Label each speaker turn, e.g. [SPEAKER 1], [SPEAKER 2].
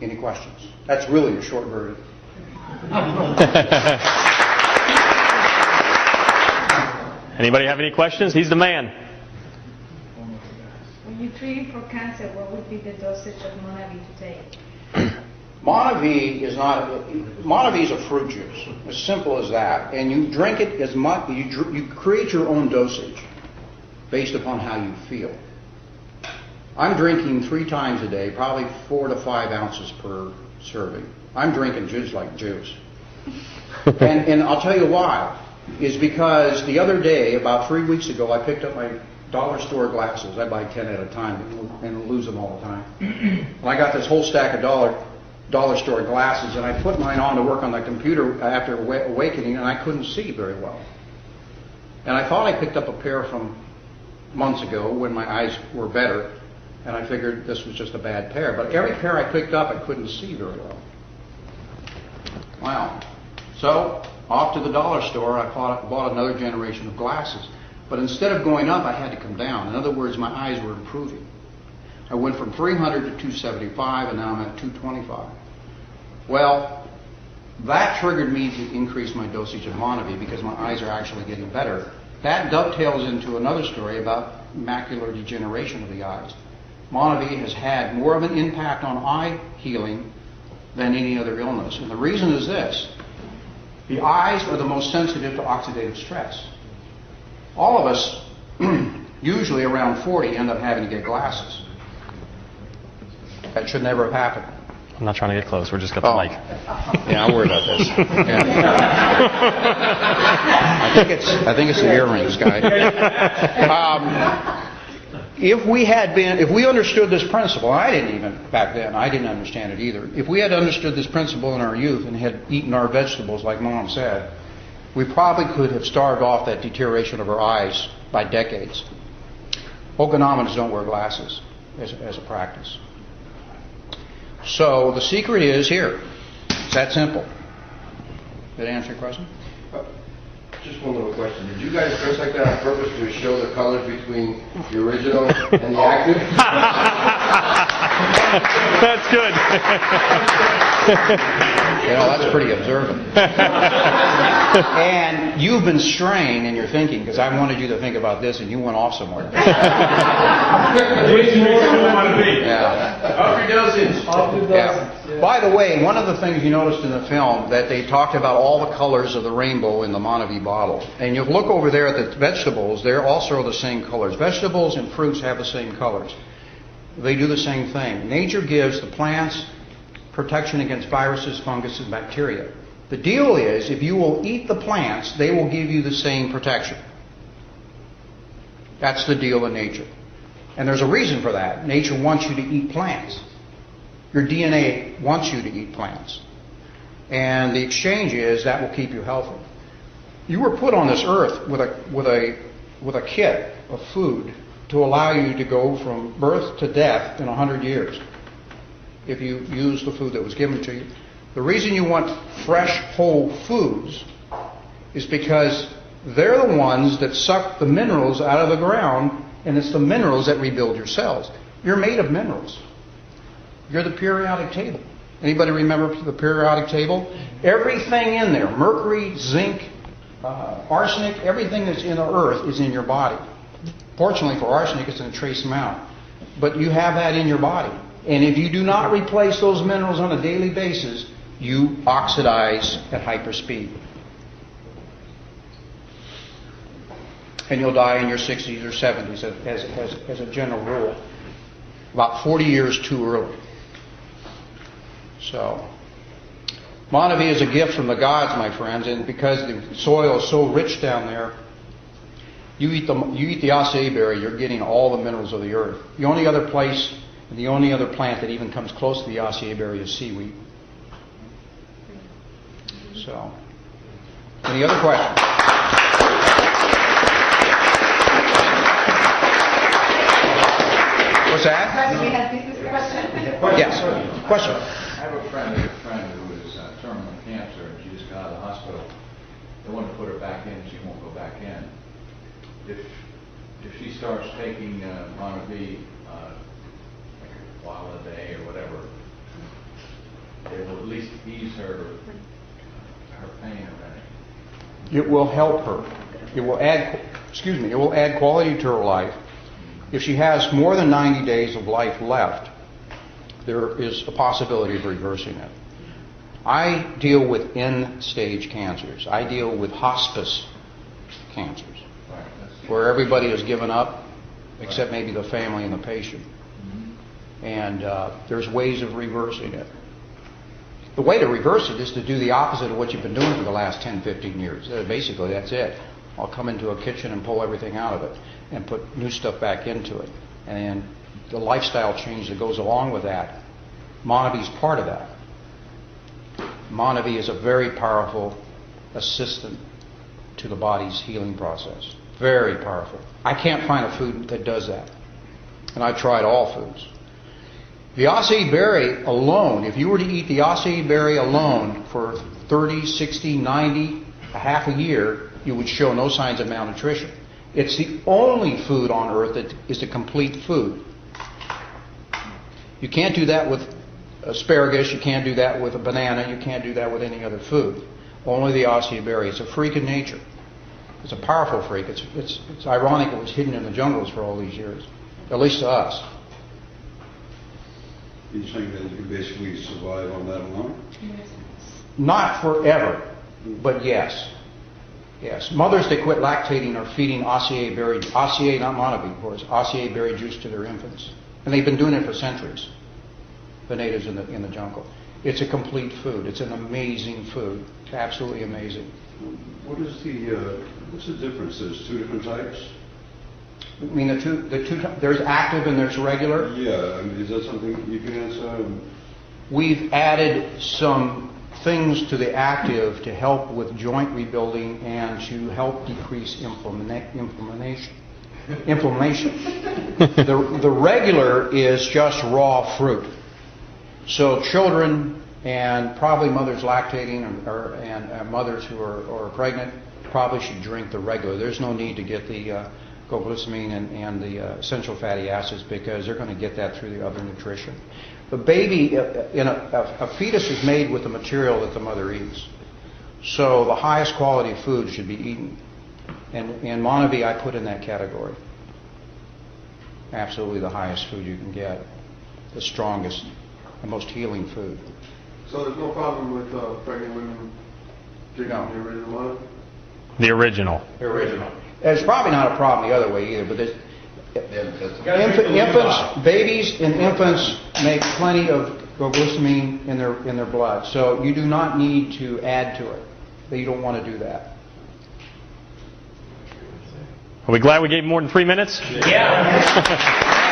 [SPEAKER 1] Any questions? That's really a short version.
[SPEAKER 2] Anybody have any questions? He's the man.
[SPEAKER 3] When you're treating for cancer, what would be the dosage of Monavi to take?
[SPEAKER 1] Monavi is a fruit juice, as simple as that. And you drink it as much, you create your own dosage based upon how you feel. I'm drinking 3 times a day, probably 4 to 5 ounces per serving. I'm drinking juice like juice. And I'll tell you why. Is because the other day, about 3 weeks ago, I picked up my dollar store glasses. I buy 10 at a time and lose them all the time. And I got this whole stack of dollar store glasses, and I put mine on to work on the computer after awakening, and I couldn't see very well. And I thought I picked up a pair from months ago when my eyes were better, and I figured this was just a bad pair. But every pair I picked up, I couldn't see very well. Wow. So, off to the dollar store, I bought another generation of glasses. But instead of going up, I had to come down. In other words, my eyes were improving. I went from 300 to 275, and now I'm at 225. Well, that triggered me to increase my dosage of Monavi because my eyes are actually getting better. That dovetails into another story about macular degeneration of the eyes. Monavi has had more of an impact on eye healing than any other illness. And the reason is this. The eyes are the most sensitive to oxidative stress. All of us, usually around 40, end up having to get glasses. That should never have happened.
[SPEAKER 2] I'm not trying to get close. We're just got the mic.
[SPEAKER 1] Yeah, I'm worried about this. Yeah. I think it's the earrings, guy. If we understood this principle, I didn't even back then. I didn't understand it either. If we had understood this principle in our youth and had eaten our vegetables, like Mom said, we probably could have starved off that deterioration of our eyes by decades. Okinawans don't wear glasses as a practice. So the secret is here. It's that simple. Did that answer your question?
[SPEAKER 4] Just one little question. Did you guys dress like that on purpose to show the colors between the original and the active?
[SPEAKER 2] That's good.
[SPEAKER 1] That's pretty observant. And you've been straying in your thinking because I wanted you to think about this and you went off somewhere.
[SPEAKER 4] Up your dosage.
[SPEAKER 1] Yeah. By the way, one of the things you noticed in the film that they talked about all the colors of the rainbow in the Monavi bottle. And you look over there at the vegetables, they're also the same colors. Vegetables and fruits have the same colors. They do the same thing. Nature gives the plants protection against viruses, fungus, and bacteria. The deal is, if you will eat the plants, they will give you the same protection. That's the deal in nature. And there's a reason for that. Nature wants you to eat plants. Your DNA wants you to eat plants. And the exchange is that will keep you healthy. You were put on this earth with a kit of food to allow you to go from birth to death in 100 years if you use the food that was given to you. The reason you want fresh, whole foods is because they're the ones that suck the minerals out of the ground, and it's the minerals that rebuild your cells. You're made of minerals. You're the periodic table. Anybody remember the periodic table? Everything in there, mercury, zinc, arsenic, everything that's in the earth is in your body. Fortunately for arsenic, it's in a trace amount. But you have that in your body. And if you do not replace those minerals on a daily basis, you oxidize at hyperspeed. And you'll die in your 60s or 70s as a general rule. About 40 years too early. So, Monavi is a gift from the gods, my friends, and because the soil is so rich down there, you eat the acai berry, you're getting all the minerals of the earth. The only other place, the only other plant that even comes close to the acai berry is seaweed. So, any other questions? What's that? Yes. Question.
[SPEAKER 5] I have a friend who is terminal cancer, and she just got out of the hospital. They want to put her back in, she won't go back in. If she starts taking Monavi like a while a day or whatever, ease her pain or anything?
[SPEAKER 1] It will help her. It will add, it will add quality to her life. If she has more than 90 days of life left, there is a possibility of reversing it. I deal with end-stage cancers. I deal with hospice cancers,
[SPEAKER 5] Right, that's-
[SPEAKER 1] where everybody has given up, except maybe the family and the patient. And there's ways of reversing it. The way to reverse it is to do the opposite of what you've been doing for the last 10, 15 years. Basically, that's it. I'll come into a kitchen and pull everything out of it and put new stuff back into it. And the lifestyle change that goes along with that, Monavie is part of that. Monavie is a very powerful assistant to the body's healing process. Very powerful. I can't find a food that does that. And I've tried all foods. The acai berry alone, if you were to eat the acai berry alone for 30, 60, 90, a half a year, you would show no signs of malnutrition. It's the only food on earth that is a complete food. You can't do that with asparagus, you can't do that with a banana, you can't do that with any other food. Only the acai berry. It's a freak of nature. It's a powerful freak. It's ironic it was hidden in the jungles for all these years, at least to us.
[SPEAKER 6] You're saying that you can basically survive on that alone?
[SPEAKER 1] Not forever, but yes. Yes. Mothers that quit lactating are feeding acai berry, acai, not Monavie, of course, acai berry juice to their infants. And they've been doing it for centuries, the natives in the jungle. It's a complete food. It's an amazing food. Absolutely amazing.
[SPEAKER 6] What's the difference? There's two different types?
[SPEAKER 1] I mean, the two, there's active and there's regular.
[SPEAKER 6] Yeah, I mean, is that something you can answer?
[SPEAKER 1] We've added some things to the active to help with joint rebuilding and to help decrease inflammation. The regular is just raw fruit. So children and probably mothers lactating and mothers who are pregnant probably should drink the regular. There's no need to get the glucosamine and the essential fatty acids because they're going to get that through the other nutrition. The baby, a fetus is made with the material that the mother eats. So the highest quality food should be eaten. And Monavie I put in that category. Absolutely the highest food you can get. The strongest, the most healing food.
[SPEAKER 4] So there's no problem with pregnant women drinking
[SPEAKER 1] No.
[SPEAKER 4] the original one?
[SPEAKER 2] The original.
[SPEAKER 1] The original. It's probably not a problem the other way either, but infants, babies and infants make plenty of glucosamine in their blood. So you do not need to add to it. You don't want to do that.
[SPEAKER 2] Are we glad we gave more than 3 minutes?
[SPEAKER 1] Yeah.